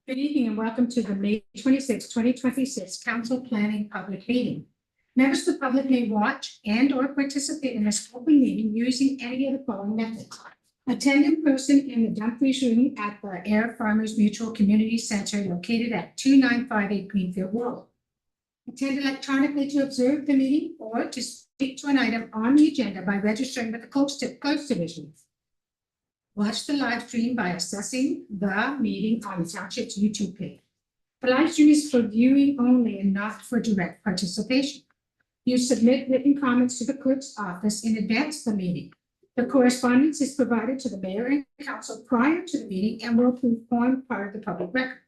Good evening and welcome to the May 26, 2026 Council Planning Public Meeting. Members of the public may watch and or participate in this open meeting using any of the following methods. Attend in person in the Dumfries room at the Air Farmers Mutual Community Center located at 2958 Greenfield Road. Attend electronically to observe the meeting or to speak to an item on the agenda by registering with the Close Division. Watch the live stream by accessing the meeting on the Township's YouTube page. The live stream is for viewing only and not for direct participation. You submit written comments to the clerk's office in advance of the meeting. The correspondence is provided to the mayor and council prior to the meeting and will form part of the public record.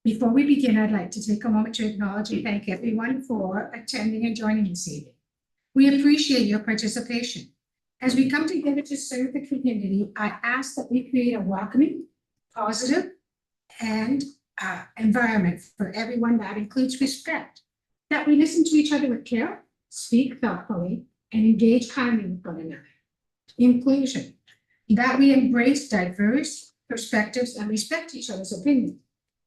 Before we begin, I'd like to take a moment to acknowledge and thank everyone for attending and joining this evening. We appreciate your participation. As we come together to serve the community, I ask that we create a welcoming, positive, and environment for everyone that includes respect, that we listen to each other with care, speak thoughtfully, and engage kindly with one another. Inclusion, that we embrace diverse perspectives and respect each other's opinions.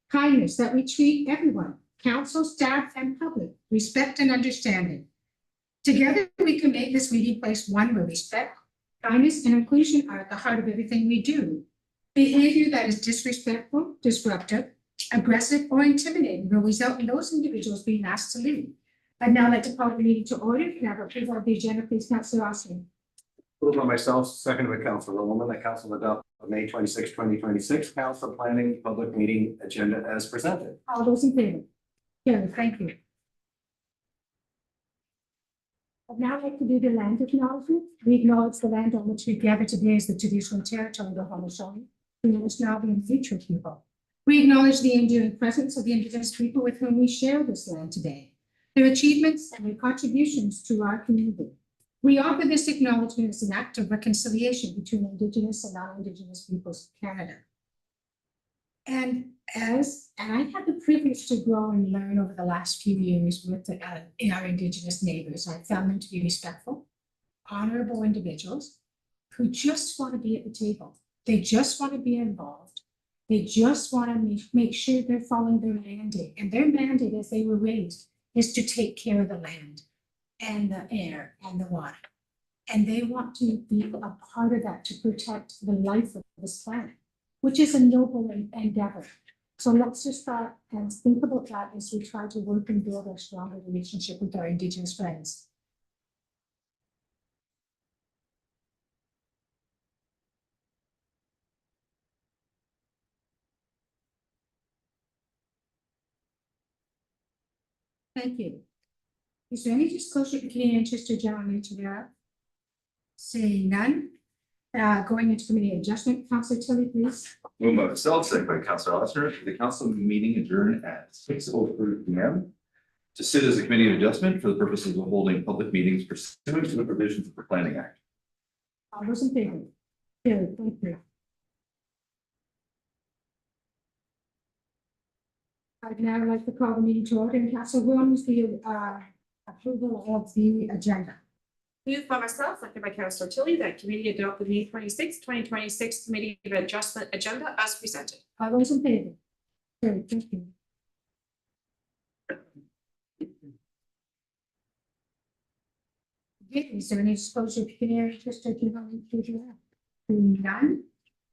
Kindness, that we treat everyone, council, staff, and public, respect and understanding. Together, we can make this meeting place one where respect, kindness, and inclusion are at the heart of everything we do. Behavior that is disrespectful, disruptive, aggressive, or intimidating will result in those individuals being asked to leave. I'd now like to call the meeting to order. Can I have approval of the agenda, please, Councillor Austin? Moved by myself, seconded by Councillor Woman, that council adopt the May 26, 2026 Council Planning Public Meeting Agenda as presented. All those in favor? Yeah, thank you. I'd now like to do the land acknowledgement. We acknowledge the land on which we gather today as the traditional territory of the Haudenosaunee, the Anishinaabe and future people. We acknowledge the enduring presence of the Indigenous people with whom we share this land today, their achievements and their contributions to our community. We offer this acknowledgement as an act of reconciliation between Indigenous and non-Indigenous peoples of Canada. And I had the privilege to grow and learn over the last few years with our Indigenous neighbors. I found them to be respectful, honorable individuals who just want to be at the table. They just want to be involved. They just want to make sure they're following their mandate. And their mandate, as they were raised, is to take care of the land and the air and the water. And they want to be a part of that to protect the life of this planet, which is a noble endeavor. So let's just start and think about that as we try to work and build a stronger relationship with our Indigenous friends. Thank you. Is there any disclosure between interest or general nature thereof? Seeing none. Going into committee adjustment, Councillor Tilley, please. Moved by myself, second by Councillor Ossner, the council meeting adjourned at 6:03 p.m. to sit as a committee of adjustment for the purposes of holding public meetings pursuant to the provisions of the Planning Act. All those in favor? Carried. Thank you. I'd now like to call the meeting to order, and Councillor Williams, the approval of the agenda. Moved by myself, seconded by Councillor Tilley, that committee adopt the May 26, 2026 Committee of Adjustment agenda as presented. All those in favor? Carried. Thank you. Okay, is there any disclosure of pecuniary interest or general nature thereof? None.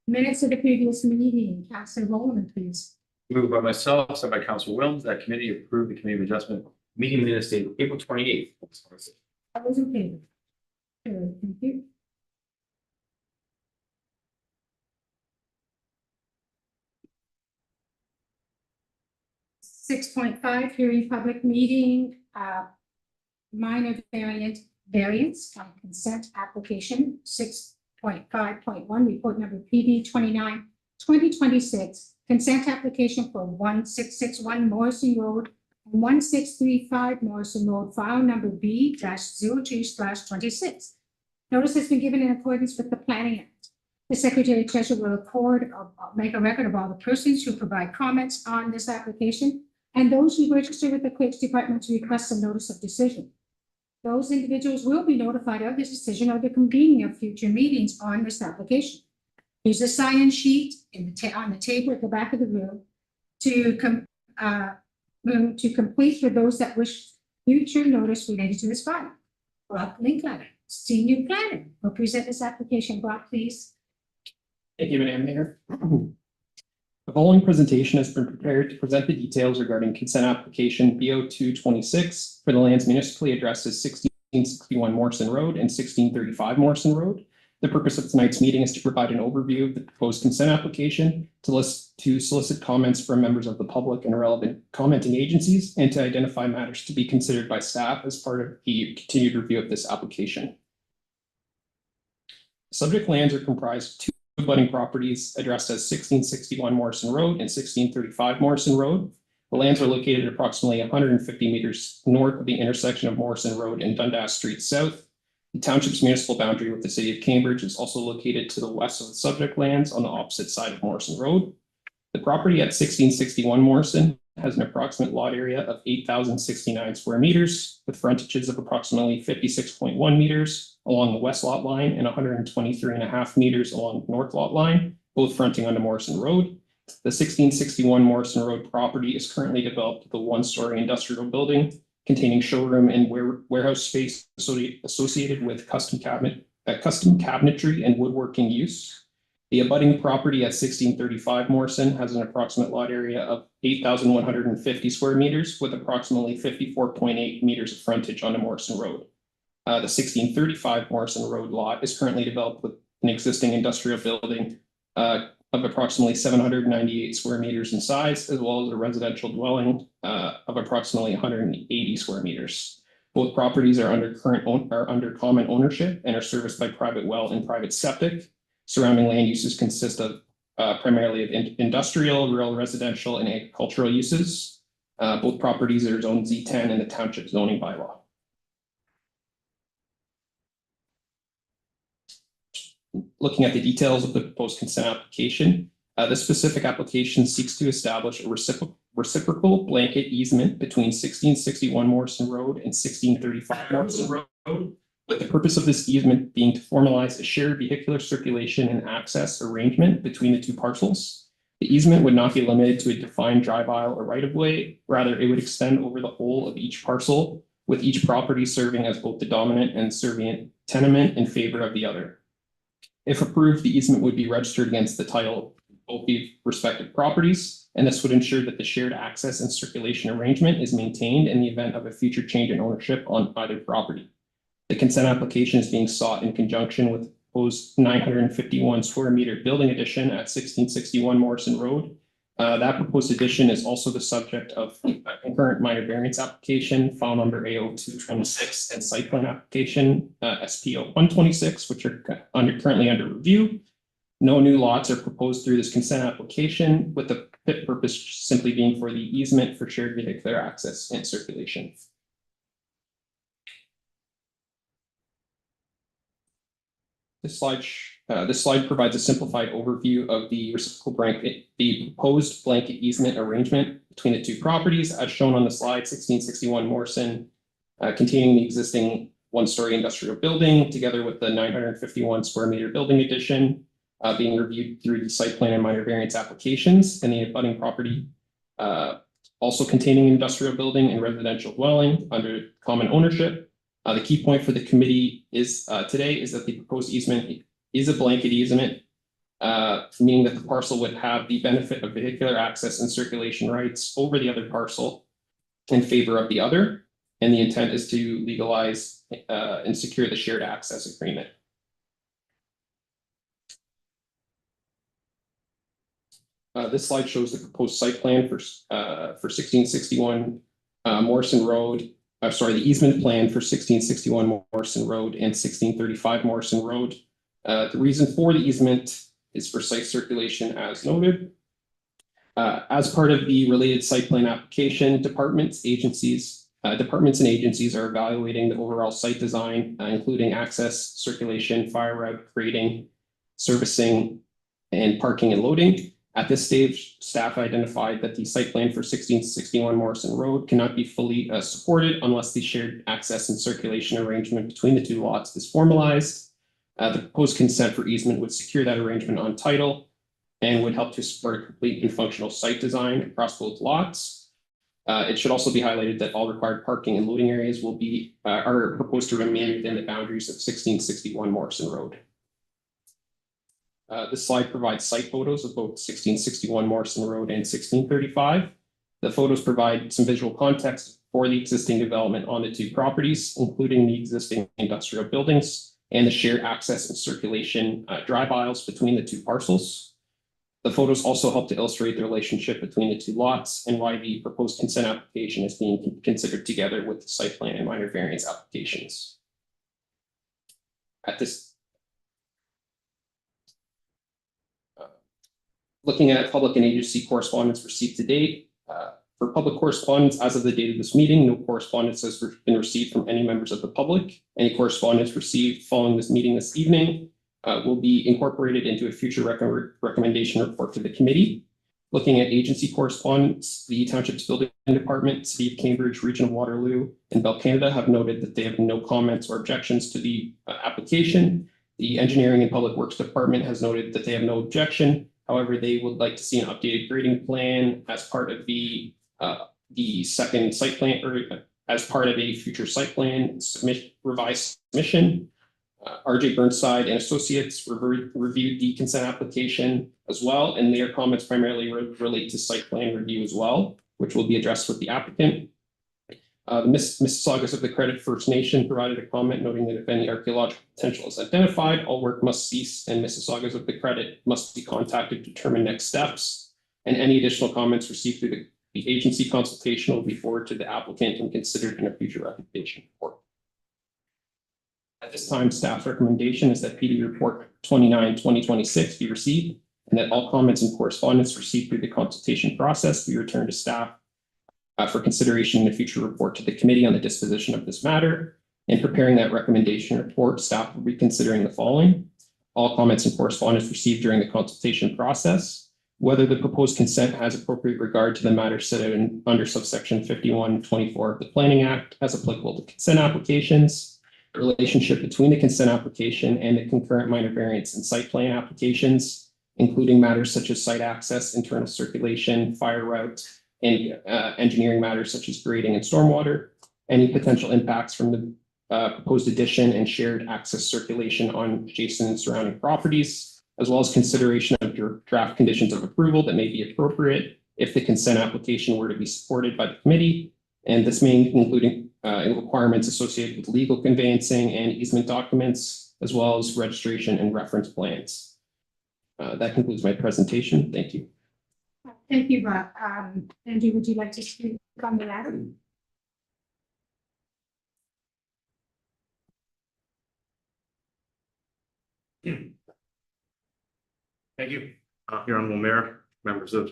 Minutes of the previous meeting, Councillor Bowman, please. Moved by myself, seconded by Councillor Williams, that committee approved the Committee of Adjustment meeting minutes dated April 28th. All those in favor? Carried. Thank you. (6.5) Hearing public meeting, minor variance on consent application 6.5.1, report number PB 29, 2026, consent application for 1661 Morrison Road and 1635 Morrison Road, file number B-02/26. Notice has been given in accordance with the Planning Act. The Secretary Treasurer will make a record of all the persons who provide comments on this application and those who register with the Clerk's Department to request a notice of decision. Those individuals will be notified of this decision or the convening of future meetings on this application. Here's a sign-in sheet on the table at the back of the room. to complete for those that wish future notice related to this file. Brock Linkletter, Senior Planner, will present this application. Brock, please. Thank you, Madam Mayor. The following presentation has been prepared to present the details regarding consent application BO 226 for the lands municipally addressed as 1661 Morrison Road and 1635 Morrison Road. The purpose of tonight's meeting is to provide an overview of the proposed consent application, to solicit comments from members of the public and relevant commenting agencies, and to identify matters to be considered by staff as part of the continued review of this application. Subject lands are comprised of two abutting properties addressed as 1661 Morrison Road and 1635 Morrison Road. The lands are located approximately 150 meters north of the intersection of Morrison Road and Dundas Street South. The township's municipal boundary with the city of Cambridge is also located to the west of the subject lands on the opposite side of Morrison Road. The property at 1661 Morrison has an approximate lot area of 8,069 square meters, with frontages of approximately 56.1 meters along the west lot line and 123.5 meters along the north lot line, both fronting onto Morrison Road. The 1661 Morrison Road property is currently developed with a one-story industrial building containing showroom and warehouse space associated with custom cabinetry and woodworking use. The abutting property at 1635 Morrison has an approximate lot area of 8,150 square meters with approximately 54.8 meters of frontage onto Morrison Road. The 1635 Morrison Road lot is currently developed with an existing industrial building of approximately 798 square meters in size, as well as a residential dwelling of approximately 180 square meters. Both properties are under common ownership and are serviced by private well and private septic. Surrounding land uses consist of primarily of industrial, rural, residential, and agricultural uses. Both properties are zoned Z10 in the township zoning bylaw. Looking at the details of the proposed consent application, this specific application seeks to establish a reciprocal blanket easement between 1661 Morrison Road and 1635 Morrison Road, with the purpose of this easement being to formalize a shared vehicular circulation and access arrangement between the two parcels. The easement would not be limited to a defined drive aisle or right-of-way. Rather, it would extend over the whole of each parcel, with each property serving as both the dominant and servient tenement in favor of the other. If approved, the easement would be registered against the title of both the respective properties, and this would ensure that the shared access and circulation arrangement is maintained in the event of a future change in ownership on either property. The consent application is being sought in conjunction with the proposed 951 square meter building addition at 1661 Morrison Road. That proposed addition is also the subject of a concurrent minor variance application, file number AO 226, and site plan application SPO 126, which are currently under review. No new lots are proposed through this consent application, with the purpose simply being for the easement for shared vehicular access and circulation. This slide provides a simplified overview of the proposed blanket easement arrangement between the two properties, as shown on the slide. 1661 Morrison, containing the existing one-story industrial building, together with the 951 square meter building addition, being reviewed through the site plan and minor variance applications, and the abutting property also containing industrial building and residential dwelling under common ownership. The key point for the committee is today is that the proposed easement is a blanket easement, meaning that the parcel would have the benefit of vehicular access and circulation rights over the other parcel in favor of the other. And the intent is to legalize and secure the shared access agreement. This slide shows the proposed site plan for 1661 Morrison Road. The easement plan for 1661 Morrison Road and 1635 Morrison Road. The reason for the easement is for site circulation as noted. As part of the related site plan application, departments and agencies are evaluating the overall site design, including access, circulation, fire route, grading, servicing, and parking and loading. At this stage, staff identified that the site plan for 1661 Morrison Road cannot be fully supported unless the shared access and circulation arrangement between the two lots is formalized. The proposed consent for easement would secure that arrangement on title and would help to support a complete and functional site design across both lots. It should also be highlighted that all required parking and loading areas will be are proposed to remain within the boundaries of 1661 Morrison Road. This slide provides site photos of both 1661 Morrison Road and 1635. The photos provide some visual context for the existing development on the two properties, including the existing industrial buildings and the shared access and circulation drive aisles between the two parcels. The photos also help to illustrate the relationship between the two lots and why the proposed consent application is being considered together with the site plan and minor variance applications. Looking at public and agency correspondence received to date, for public correspondence as of the date of this meeting, no correspondence has been received from any members of the public. Any correspondence received following this meeting this evening will be incorporated into a future recommendation report to the committee. Looking at agency correspondence, the Township's Building Department, City of Cambridge, Region of Waterloo, and Bell Canada have noted that they have no comments or objections to the application. The Engineering and Public Works Department has noted that they have no objection. However, they would like to see an updated grading plan as part of the second site plan, or as part of a future site plan revised submission. RJ Burnside and Associates reviewed the consent application as well, and their comments primarily relate to site plan review as well, which will be addressed with the applicant. The Mississaugas of the Credit First Nation provided a comment noting that if any archaeological potential is identified, all work must cease and Mississaugas of the Credit must be contacted to determine next steps. And any additional comments received through the agency consultation will be forwarded to the applicant and considered in a future recommendation report. At this time, staff recommendation is that PD report 29/2026 be received and that all comments and correspondence received through the consultation process be returned to staff for consideration in a future report to the committee on the disposition of this matter. In preparing that recommendation report, staff will be considering the following: all comments and correspondence received during the consultation process, whether the proposed consent has appropriate regard to the matter set out under subsection 5124 of the Planning Act as applicable to consent applications, the relationship between the consent application and the concurrent minor variance and site plan applications, including matters such as site access, internal circulation, fire route, and engineering matters such as grading and stormwater, any potential impacts from the proposed addition and shared access circulation on adjacent and surrounding properties, as well as consideration of draft conditions of approval that may be appropriate if the consent application were to be supported by the committee. And this may include requirements associated with legal conveyancing and easement documents, as well as registration and reference plans. That concludes my presentation. Thank you. Thank you, Bob. Andy, would you like to speak on the matter? Thank you, Your Honorable Mayor, members of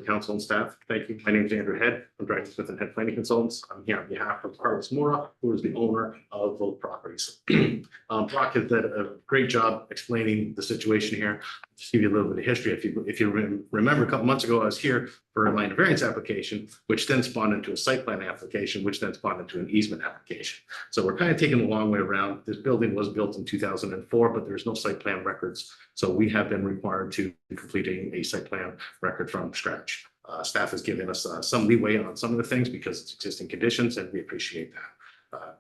council and staff. Thank you. My name is Andrew Head. I'm Director Smith and Head Planning Consultants. I'm here on behalf of Carlos Mora, who is the owner of both properties. Brock has done a great job explaining the situation here. Just give you a little bit of history. If you remember, a couple months ago, I was here for a minor variance application, which then spawned into a site plan application, which then spawned into an easement application. So we're kind of taking the long way around. This building was built in 2004, but there's no site plan records. So we have been required to complete a site plan record from scratch. Staff has given us some leeway on some of the things because it's existing conditions, and we appreciate that.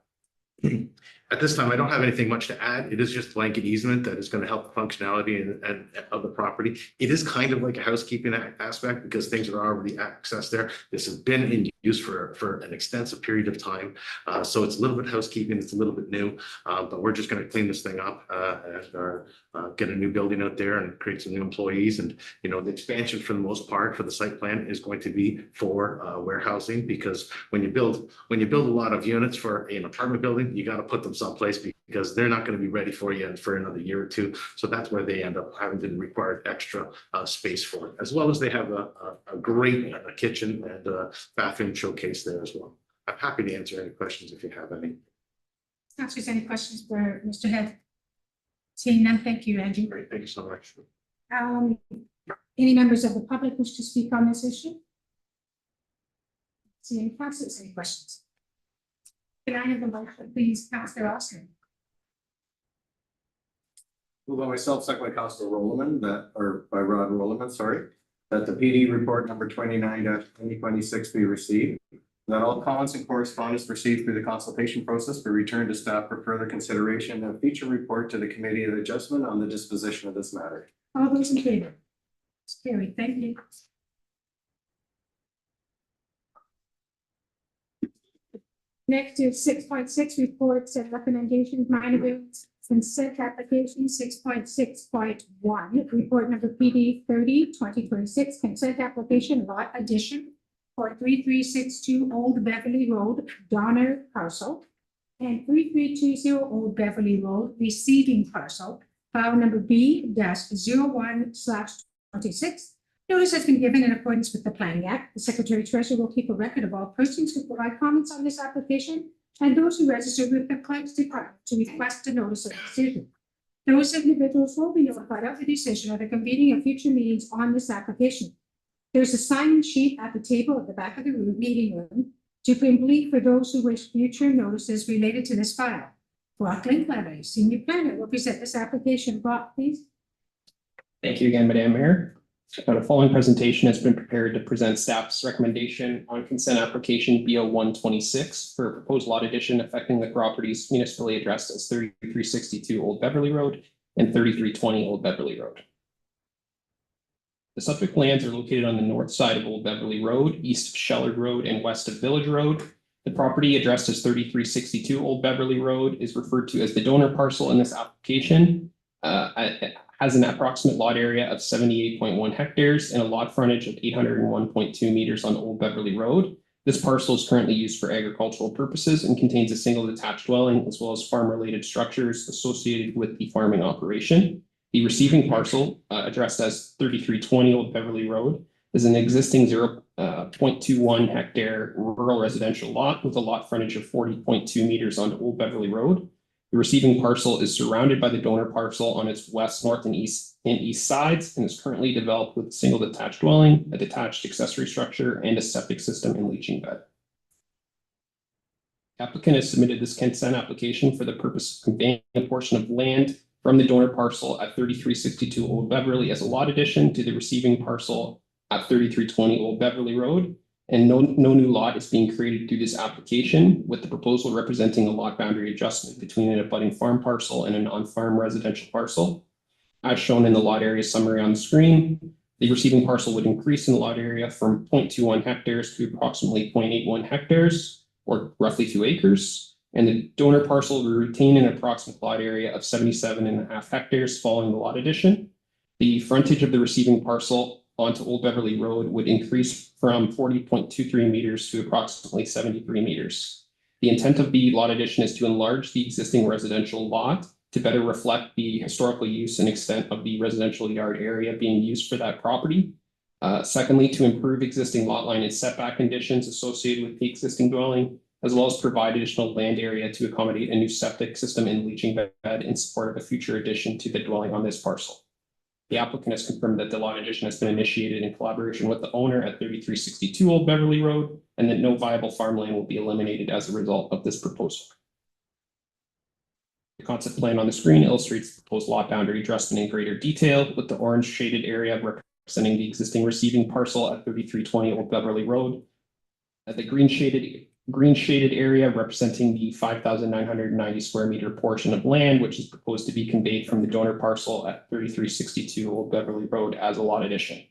At this time, I don't have anything much to add. It is just blanket easement that is going to help the functionality and of the property. It is kind of like a housekeeping aspect because things are already accessed there. This has been in use for an extensive period of time. So it's a little bit housekeeping. It's a little bit new, but we're just going to clean this thing up and get a new building out there and create some new employees. And, you know, the expansion for the most part for the site plan is going to be for warehousing, because when you build a lot of units for an apartment building, you got to put them someplace because they're not going to be ready for you for another year or two. So that's where they end up having to require extra space for it, as well as they have a great kitchen and bathroom showcase there as well. I'm happy to answer any questions if you have any. Councilors, any questions for Mr. Head? Seeing none, thank you, Andrew. Great, thank you so much. Any members of the public wish to speak on this issue? See any councilors, any questions? Can I have the motion, please, Councilor Austin? Moved by myself, second by Councilor Rowland, by Rod Rowland, sorry, that the PD report number 29-2026 be received. That all comments and correspondence received through the consultation process be returned to staff for further consideration and future report to the Committee of Adjustment on the disposition of this matter. All those in favor? It's carried. Thank you. Next is 6.6 reports and recommendations, minor bills, consent application. 6.6.1 report number PD 30-2026 consent application lot addition for 3362 Old Beverly Road, Donner parcel, and 3320 Old Beverly Road, receiving parcel, file number B-01/26. Notice has been given in accordance with the Planning Act. The Secretary Treasurer will keep a record of all persons who provide comments on this application and those who register with the Clerk's Department to request a notice of decision. Those individuals will be notified of the decision or the convening of future meetings on this application. There's a sign-in sheet at the table at the back of the meeting room to complete for those who wish future notices related to this file. Brock Linklater, Senior Planner, will present this application. Brock, please. Thank you again, Madam Mayor. The following presentation has been prepared to present staff's recommendation on consent application BO-126 for a proposed lot addition affecting the properties municipally addressed as 3362 Old Beverly Road and 3320 Old Beverly Road. The subject lands are located on the north side of Old Beverly Road, east of Shellard Road, and west of Village Road. The property addressed as 3362 Old Beverly Road is referred to as the donor parcel in this application. It has an approximate lot area of 78.1 hectares and a lot frontage of 801.2 meters on Old Beverly Road. This parcel is currently used for agricultural purposes and contains a single detached dwelling as well as farm-related structures associated with the farming operation. The receiving parcel, addressed as 3320 Old Beverly Road, is an existing 0.21 hectare rural residential lot with a lot frontage of 40.2 meters on Old Beverly Road. The receiving parcel is surrounded by the donor parcel on its west, north, and east sides and is currently developed with a single detached dwelling, a detached accessory structure, and a septic system and leaching bed. The applicant has submitted this consent application for the purpose of conveying a portion of land from the donor parcel at 3362 Old Beverly as a lot addition to the receiving parcel at 3320 Old Beverly Road, and no new lot is being created through this application, with the proposal representing a lot boundary adjustment between an abutting farm parcel and a non-farm residential parcel. As shown in the lot area summary on the screen, the receiving parcel would increase in the lot area from 0.21 hectares to approximately 0.81 hectares, or roughly 2 acres. And the donor parcel will retain an approximate lot area of 77.5 hectares following the lot addition. The frontage of the receiving parcel onto Old Beverly Road would increase from 40.23 meters to approximately 73 meters. The intent of the lot addition is to enlarge the existing residential lot to better reflect the historical use and extent of the residential yard area being used for that property. Secondly, to improve existing lot line and setback conditions associated with the existing dwelling, as well as provide additional land area to accommodate a new septic system and leaching bed in support of a future addition to the dwelling on this parcel. The applicant has confirmed that the lot addition has been initiated in collaboration with the owner at 3362 Old Beverly Road, and that no viable farmland will be eliminated as a result of this proposal. The concept plan on the screen illustrates the proposed lot boundary adjustment in greater detail, with the orange shaded area representing the existing receiving parcel at 3320 Old Beverly Road. The green shaded area representing the 5,990 square meter portion of land, which is proposed to be conveyed from the donor parcel at 3362 Old Beverly Road as a lot addition.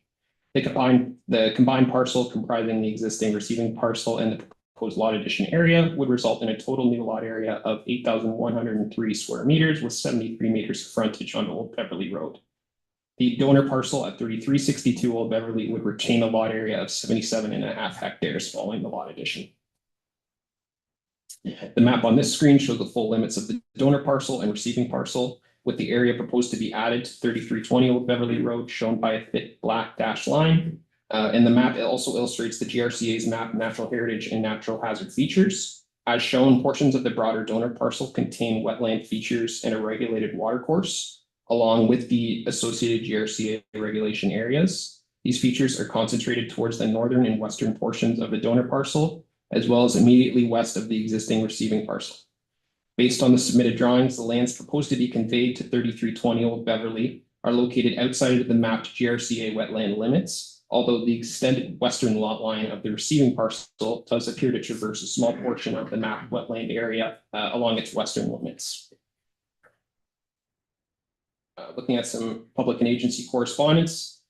The combined parcel comprising the existing receiving parcel and the proposed lot addition area would result in a total new lot area of 8,103 square meters with 73 meters of frontage on Old Beverly Road. The donor parcel at 3362 Old Beverly would retain a lot area of 77.5 hectares following the lot addition. The map on this screen shows the full limits of the donor parcel and receiving parcel, with the area proposed to be added to 3320 Old Beverly Road shown by a thick black dashed line. And the map also illustrates the GRCA's map, natural heritage and natural hazard features. As shown, portions of the broader donor parcel contain wetland features and a regulated watercourse, along with the associated GRCA regulation areas. These features are concentrated towards the northern and western portions of the donor parcel, as well as immediately west of the existing receiving parcel. Based on the submitted drawings, the lands proposed to be conveyed to 3320 Old Beverly are located outside of the mapped GRCA wetland limits, although the extended western lot line of the receiving parcel does appear to traverse a small portion of the mapped wetland area along its western limits. Looking at some public and agency correspondence,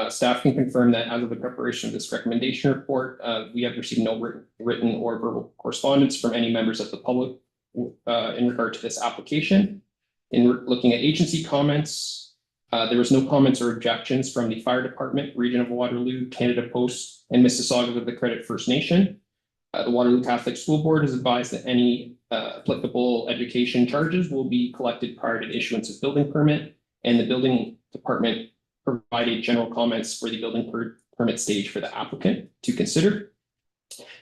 staff can confirm that as of the preparation of this recommendation report, we have received no written or verbal correspondence from any members of the public in regard to this application. In looking at agency comments, there was no comments or objections from the Fire Department, Region of Waterloo, Canada Post, and Mississauga of the Credit First Nation. The Waterloo Catholic School Board has advised that any applicable education charges will be collected prior to the issuance of building permit, and the building department provided general comments for the building permit stage for the applicant to consider.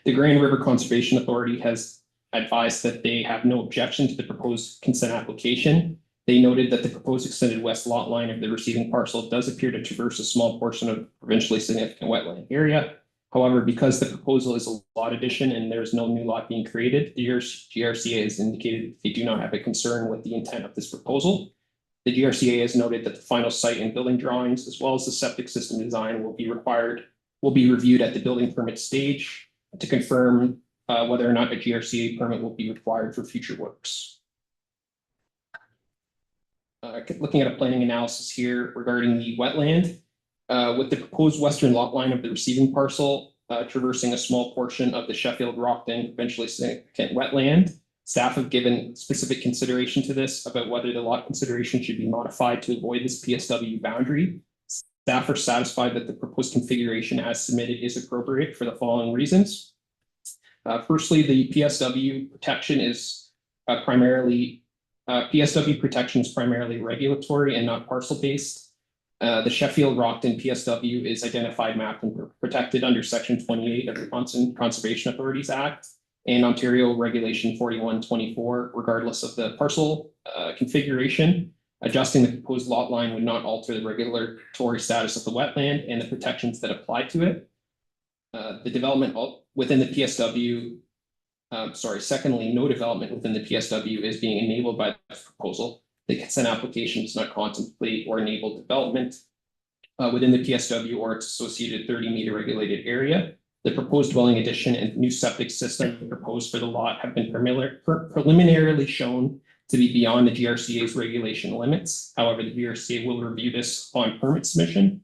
The Grand River Conservation Authority has advised that they have no objection to the proposed consent application. They noted that the proposed extended west lot line of the receiving parcel does appear to traverse a small portion of provincially significant wetland area. However, because the proposal is a lot addition and there's no new lot being created, the GRCA has indicated they do not have a concern with the intent of this proposal. The GRCA has noted that the final site and building drawings, as well as the septic system design, will be reviewed at the building permit stage to confirm whether or not a GRCA permit will be required for future works. Looking at a planning analysis here regarding the wetland, with the proposed western lot line of the receiving parcel traversing a small portion of the Sheffield-Rockton provincially significant wetland, staff have given specific consideration to this about whether the lot consideration should be modified to avoid this PSW boundary. Staff are satisfied that the proposed configuration as submitted is appropriate for the following reasons. Firstly, the PSW protection is primarily regulatory and not parcel-based. The Sheffield-Rockton PSW is identified, mapped, and protected under Section 28 of the Conservation Authorities Act and Ontario Regulation 4124, regardless of the parcel configuration. Adjusting the proposed lot line would not alter the regulatory status of the wetland and the protections that apply to it. The development within the PSW, secondly, no development within the PSW is being enabled by this proposal. The consent application does not contemplate or enable development within the PSW or its associated 30-meter regulated area. The proposed dwelling addition and new septic system proposed for the lot have been preliminarily shown to be beyond the GRCA's regulation limits. However, the GRCA will review this upon permit submission.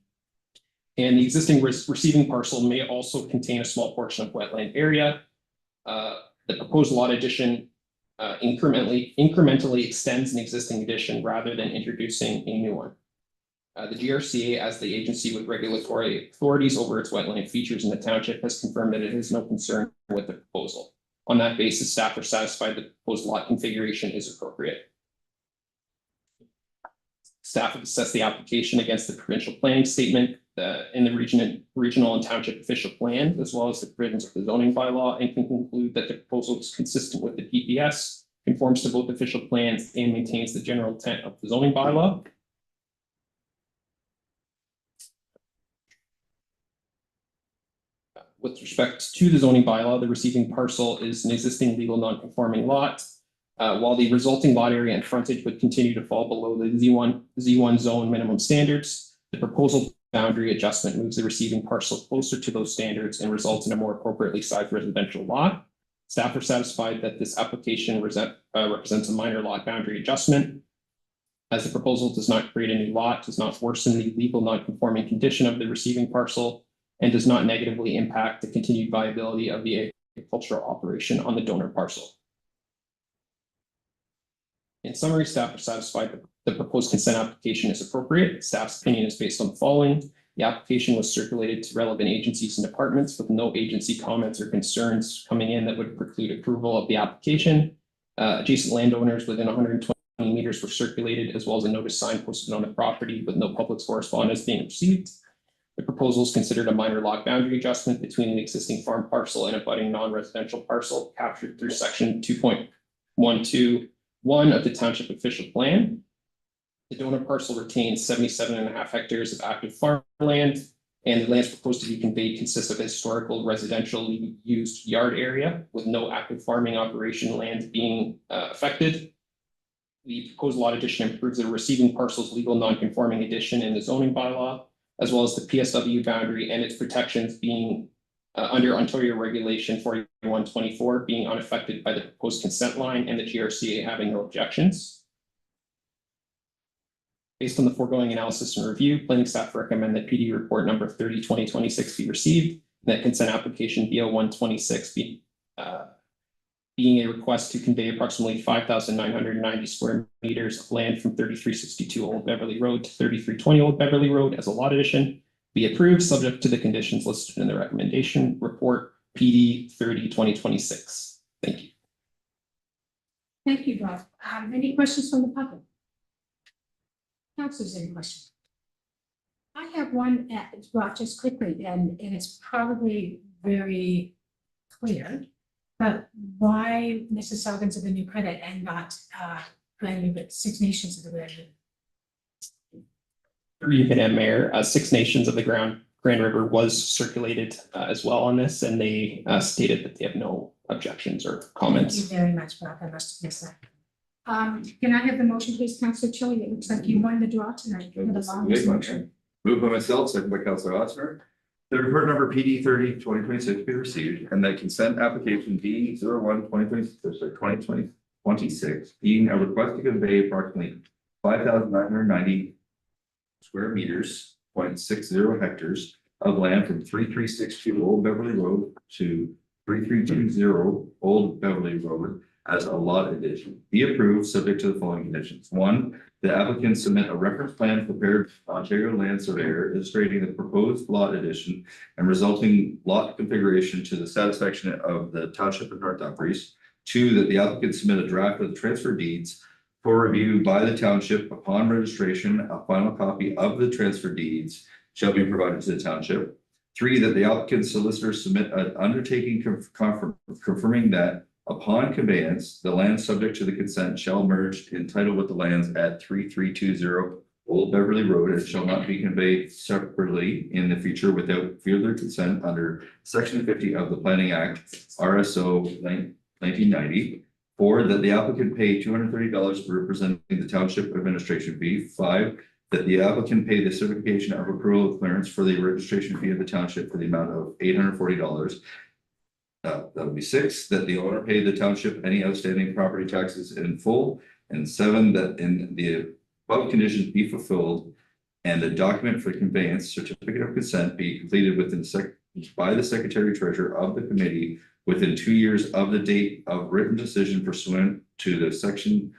And the existing receiving parcel may also contain a small portion of wetland area. The proposed lot addition incrementally extends an existing addition rather than introducing a new one. The GRCA, as the agency with regulatory authorities over its wetland features in the township, has confirmed that it has no concern with the proposal. On that basis, staff are satisfied that the proposed lot configuration is appropriate. Staff have assessed the application against the provincial planning statement in the regional and township official plan, as well as the provisions of the zoning bylaw, and can conclude that the proposal is consistent with the PPS, conforms to both official plans, and maintains the general intent of the zoning bylaw. With respect to the zoning bylaw, the receiving parcel is an existing legal non-conforming lot. While the resulting lot area and frontage would continue to fall below the Z1 zone minimum standards, the proposal boundary adjustment moves the receiving parcel closer to those standards and results in a more appropriately sized residential lot. Staff are satisfied that this application represents a minor lot boundary adjustment, as the proposal does not create a new lot, does not worsen the legal non-conforming condition of the receiving parcel, and does not negatively impact the continued viability of the agricultural operation on the donor parcel. In summary, staff are satisfied that the proposed consent application is appropriate. Staff's opinion is based on the following. The application was circulated to relevant agencies and departments with no agency comments or concerns coming in that would preclude approval of the application. Adjacent landowners within 120 meters were circulated, as well as a notice sign posted on the property with no public correspondence being received. The proposal is considered a minor lot boundary adjustment between an existing farm parcel and a budding non-residential parcel captured through section 2.121 of the township official plan. The donor parcel retains 77.5 hectares of active farmland And the lands proposed to be conveyed consist of a historical residential used yard area with no active farming operation land being affected. The proposed lot addition improves the receiving parcel's legal non-conforming addition in the zoning bylaw, as well as the PSW boundary and its protections being under Ontario Regulation 4124 being unaffected by the proposed consent line and the GRCA having no objections. Based on the foregoing analysis and review, planning staff recommend that PD report number 30/2026 be received, and that consent application BO 126 be being a request to convey approximately 5,990 square meters of land from 3362 Old Beverly Road to 3320 Old Beverly Road as a lot addition be approved, subject to the conditions listed in the recommendation report PD 30/2026. Thank you. Thank you, Bob. Any questions from the public? Councilors, any questions? I have one, well, just quickly, and it's probably very clear, but why Mississaugas of the New Credit and not Grand River, Six Nations of the Grand River? Through you, Madam Mayor, Six Nations of the Grand River was circulated as well on this, and they stated that they have no objections or comments. Thank you very much, Bob. I must have missed that. Can I have the motion, please, Councillor Chili? It looks like you won the draw tonight. For the longest motion. Moved by myself, second by Councillor Ossner. The report number PD 30/2026 be received, and that consent application B 01/2026 being a request to convey approximately 5,990 square meters, 0.60 hectares of land from 3362 Old Beverly Road to 3320 Old Beverly Road as a lot addition be approved, subject to the following conditions. One, the applicant submit a reference plan prepared by Ontario Land Surveyor illustrating the proposed lot addition and resulting lot configuration to the satisfaction of the Township of North Dumfries. Two, that the applicant submit a draft of the transfer deeds for review by the Township. Upon registration, a final copy of the transfer deeds shall be provided to the Township. Three, that the applicant's solicitor submit an undertaking confirming that upon conveyance, the land subject to the consent shall merge in title with the lands at 3320 Old Beverly Road and shall not be conveyed separately in the future without further consent under Section 50 of the Planning Act, RSO 1990. Four, that the applicant pay $230 for representing the Township administration fee. Five, that the applicant pay the certification of approval of clearance for the registration fee of the Township for the amount of $840. That would be six, that the owner pay the Township any outstanding property taxes in full. And seven, that in the above conditions be fulfilled and the document for conveyance certificate of consent be completed within by the Secretary Treasurer of the committee within 2 years of the date of written decision pursuant to the Section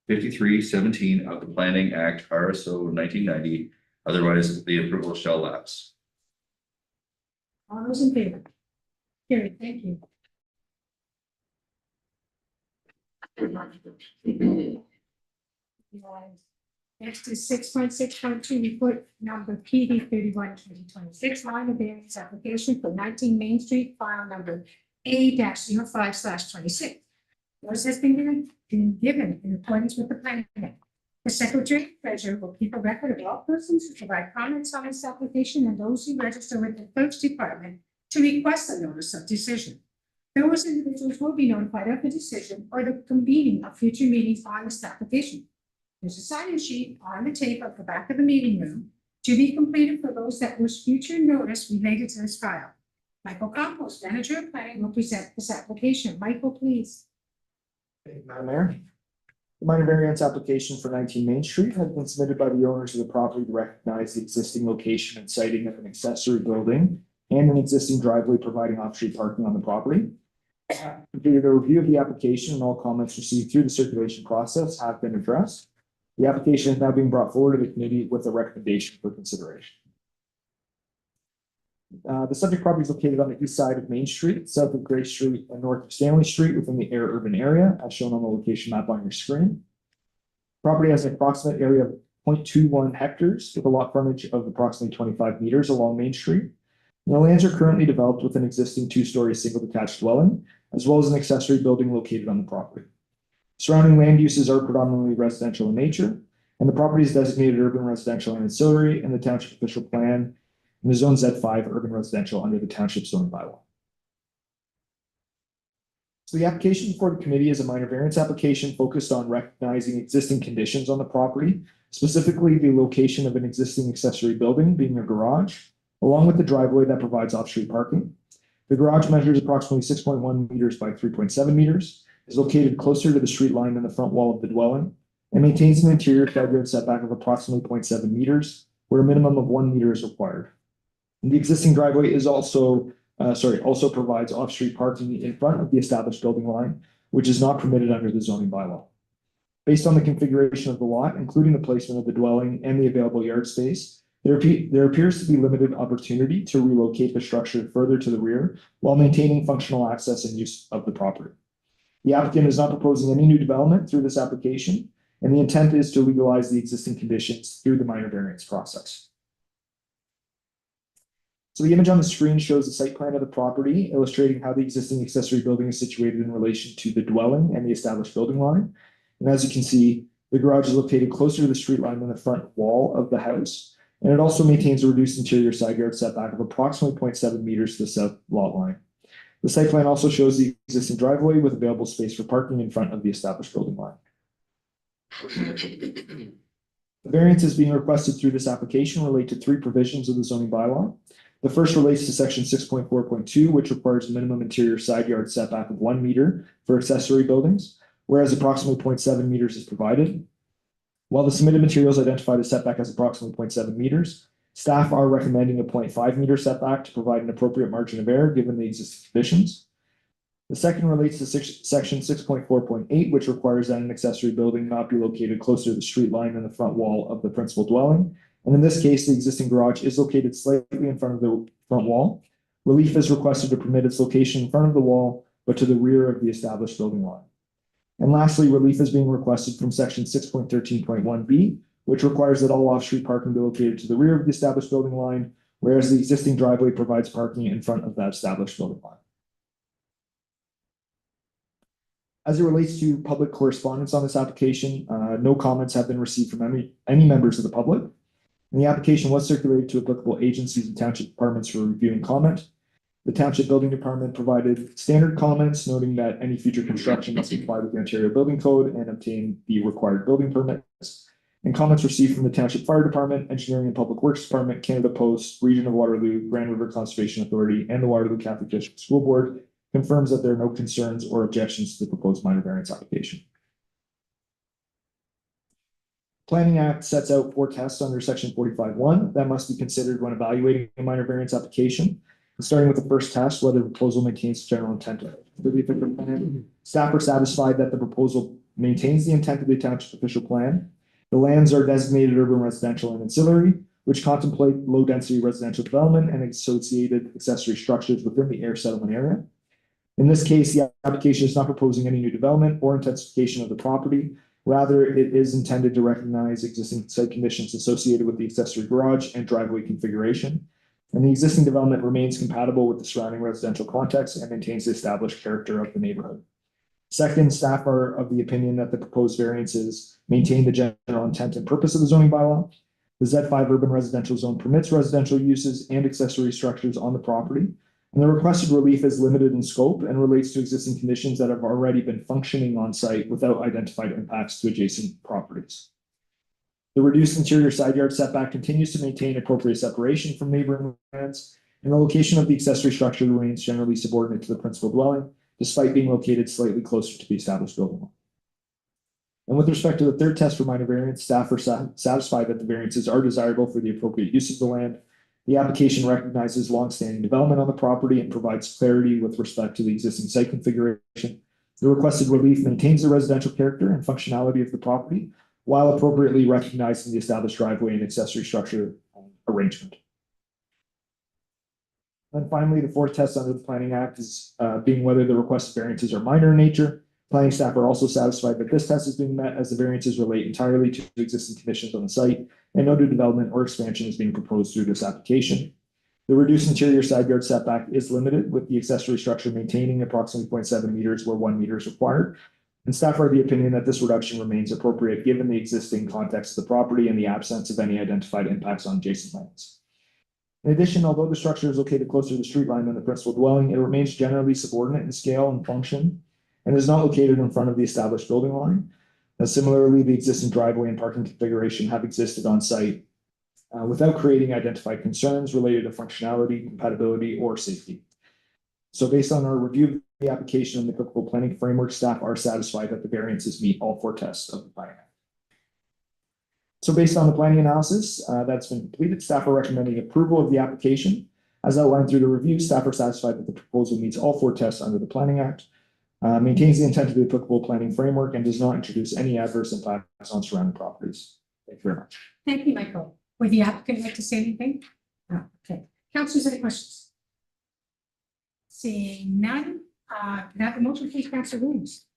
5317 of the Planning Act, RSO 1990. Otherwise, the approval shall lapse. All those in favor? Carried, thank you. Next is 6.6.2 report number PD 31/2026 line of variance application for 19 Main Street, file number A-05/26. Notice has been given in accordance with the planning act. The Secretary Treasurer will keep a record of all persons who provide comments on this application and those who register with the Clerk's Department to request a notice of decision. Those individuals will be notified of the decision or the convening of future meetings on this application. There's a sign-in sheet on the table at the back of the meeting room to be completed for those that wish future notice related to this file. Michael Campos, Manager of Planning, will present this application. Michael, please. Thank you, Madam Mayor. The minor variance application for 19 Main Street has been submitted by the owners of the property to recognize the existing location and siting of an accessory building and an existing driveway providing off-street parking on the property. Completed a review of the application and all comments received through the circulation process have been addressed. The application is now being brought forward to the committee with a recommendation for consideration. The subject property is located on the east side of Main Street, south of Gray Street and north of Stanley Street within the Air Urban area, as shown on the location map on your screen. Property has an approximate area of 0.21 hectares with a lot frontage of approximately 25 meters along Main Street. And the lands are currently developed with an existing two-story single detached dwelling, as well as an accessory building located on the property. Surrounding land uses are predominantly residential in nature, and the property is designated urban residential and ancillary in the township official plan in the Zone Z5 urban residential under the Township zoning bylaw. So the application before the committee is a minor variance application focused on recognizing existing conditions on the property, specifically the location of an existing accessory building being a garage, along with the driveway that provides off-street parking. The garage measures approximately 6.1 meters by 3.7 meters, is located closer to the street line than the front wall of the dwelling, and maintains an interior side yard setback of approximately 0.7 meters, where a minimum of 1 meter is required. And the existing driveway is also provides off-street parking in front of the established building line, which is not permitted under the zoning bylaw. Based on the configuration of the lot, including the placement of the dwelling and the available yard space, there appears to be limited opportunity to relocate the structure further to the rear while maintaining functional access and use of the property. The applicant is not proposing any new development through this application, and the intent is to legalize the existing conditions through the minor variance process. So the image on the screen shows the site plan of the property, illustrating how the existing accessory building is situated in relation to the dwelling and the established building line. And as you can see, the garage is located closer to the street line than the front wall of the house. And it also maintains a reduced interior side yard setback of approximately 0.7 meters to the south lot line. The site plan also shows the existing driveway with available space for parking in front of the established building line. The variances being requested through this application relate to 3 provisions of the zoning bylaw. The first relates to section 6.4.2, which requires a minimum interior side yard setback of 1 meter for accessory buildings, whereas approximately 0.7 meters is provided. While the submitted materials identify the setback as approximately 0.7 meters, staff are recommending a 0.5 meter setback to provide an appropriate margin of error given the existing conditions. The second relates to section 6.4.8, which requires that an accessory building not be located closer to the street line than the front wall of the principal dwelling. And in this case, the existing garage is located slightly in front of the front wall. Relief is requested to permit its location in front of the wall, but to the rear of the established building line. And lastly, relief is being requested from section 6.13.1b, which requires that all off-street parking be located to the rear of the established building line, whereas the existing driveway provides parking in front of that established building line. As it relates to public correspondence on this application, no comments have been received from any members of the public. And the application was circulated to applicable agencies and township departments for review and comment. The Township Building Department provided standard comments, noting that any future construction must comply with the Ontario Building Code and obtain the required building permits. And comments received from the Township Fire Department, Engineering and Public Works Department, Canada Post, Region of Waterloo, Grand River Conservation Authority, and the Waterloo Catholic District School Board confirms that there are no concerns or objections to the proposed minor variance application. Planning Act sets out 4 tests under section 45.1 that must be considered when evaluating a minor variance application. And starting with the first test, whether the proposal maintains general intent of the official plan. Staff are satisfied that the proposal maintains the intent of the township official plan. The lands are designated urban residential and ancillary, which contemplate low density residential development and associated accessory structures within the air settlement area. In this case, the application is not proposing any new development or intensification of the property. Rather, it is intended to recognize existing site conditions associated with the accessory garage and driveway configuration. And the existing development remains compatible with the surrounding residential context and maintains the established character of the neighborhood. Second, staff are of the opinion that the proposed variances maintain the general intent and purpose of the zoning bylaw. The Z5 urban residential zone permits residential uses and accessory structures on the property. And the requested relief is limited in scope and relates to existing conditions that have already been functioning on site without identified impacts to adjacent properties. The reduced interior side yard setback continues to maintain appropriate separation from neighboring lands, and the location of the accessory structure remains generally subordinate to the principal dwelling, despite being located slightly closer to the established building. And with respect to the third test for minor variance, staff are satisfied that the variances are desirable for the appropriate use of the land. The application recognizes longstanding development on the property and provides clarity with respect to the existing site configuration. The requested relief maintains the residential character and functionality of the property, while appropriately recognizing the established driveway and accessory structure arrangement. And finally, the fourth test under the Planning Act is being whether the requested variances are minor in nature. Planning staff are also satisfied that this test is being met as the variances relate entirely to existing conditions on the site and no new development or expansion is being proposed through this application. The reduced interior side yard setback is limited, with the accessory structure maintaining approximately 0.7 meters where 1 meter is required. And staff are of the opinion that this reduction remains appropriate given the existing context of the property and the absence of any identified impacts on adjacent lands. In addition, although the structure is located closer to the street line than the principal dwelling, it remains generally subordinate in scale and function and is not located in front of the established building line. Similarly, the existing driveway and parking configuration have existed on site without creating identified concerns related to functionality, compatibility, or safety. So based on our review of the application and the applicable planning framework, staff are satisfied that the variances meet all 4 tests of the planning act. So based on the planning analysis that's been completed, staff are recommending approval of the application. As outlined through the review, staff are satisfied that the proposal meets all 4 tests under the planning act, maintains the intent of the applicable planning framework, and does not introduce any adverse impacts on surrounding properties. Thank you very much. Thank you, Michael. Would the applicant like to say anything? No. Okay. Councilors, any questions? Seeing none, can I have a motion, please, Councilor Williams?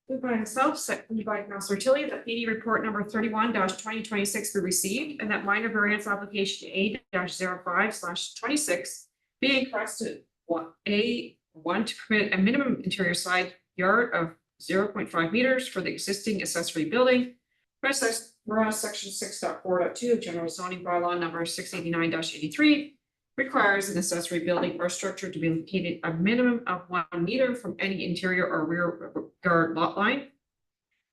Moved by myself, seconded by Councilor Tilly, that PD report number 31-2026 be received and that minor variance application A-05/26 be requested one to permit a minimum interior side yard of 0.5 meters for the existing accessory building. Whereas section 6.4.2 of general zoning bylaw number 689-83 requires an accessory building or structure to be located a minimum of 1 meter from any interior or rear yard lot line.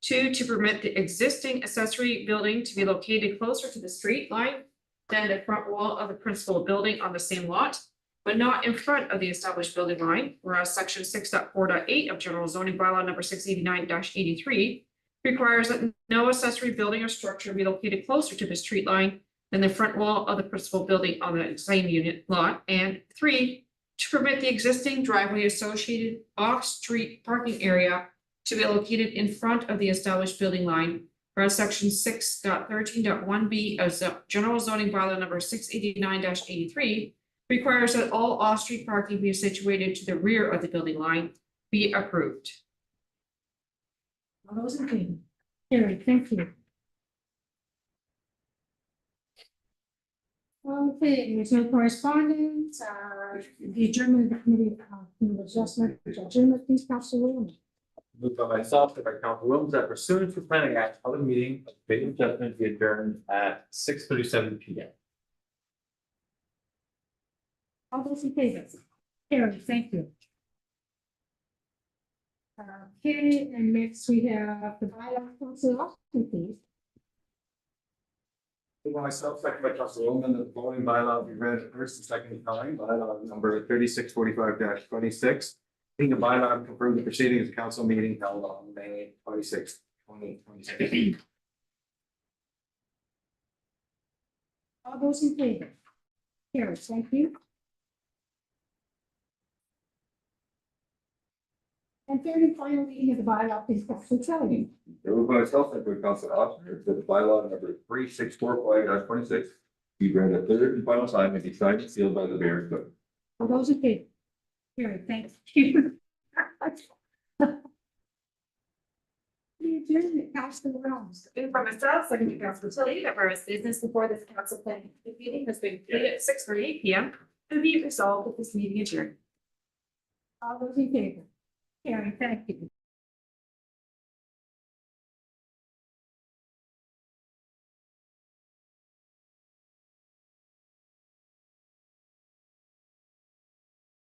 2, to permit the existing accessory building to be located closer to the street line than the front wall of the principal building on the same lot, but not in front of the established building line, whereas section 6.4.8 of general zoning bylaw number 689-83 requires that no accessory building or structure be located closer to the street line than the front wall of the principal building on the same unit lot. And 3, to permit the existing driveway associated off-street parking area to be located in front of the established building line, whereas section 6.13.1b of general zoning bylaw number 689-83 requires that all off-street parking be situated to the rear of the building line be approved. All those in favor? Carried, thank you. Okay, there's no correspondence, the adjournment of the committee of adjustment, adjournment, please, Councilor Williams. Moved by myself and by Councilor Williams that pursuant to planning act, public meeting of committee of adjustment be adjourned at 6:37 p.m. All those in favor? Carried, thank you. Okay, and next we have the bylaw, Councilor Austin, please. Moved by myself, second by Councilor Williams, that the voting bylaw be read first and second time, bylaw number 3645-26. Being a bylaw to confirm the proceedings of council meeting held on May 26, 2026. All those in favor? Carried, thank you. And third and final reading of the bylaw, please, Councilor Tilly. Moved by myself, second by Councilor Oster, that the bylaw number 3645-26 be read a third and final time and be signed and sealed by the mayor and clerk. All those in favor? Carried, thank you. The adjournment, Councilor Williams. Moved by myself, seconded by Councilor Tilly, that whereas business before this council planning meeting has been completed at 6:38 p.m. and be it resolved that this meeting adjourned. All those in favor? Carried, thank you.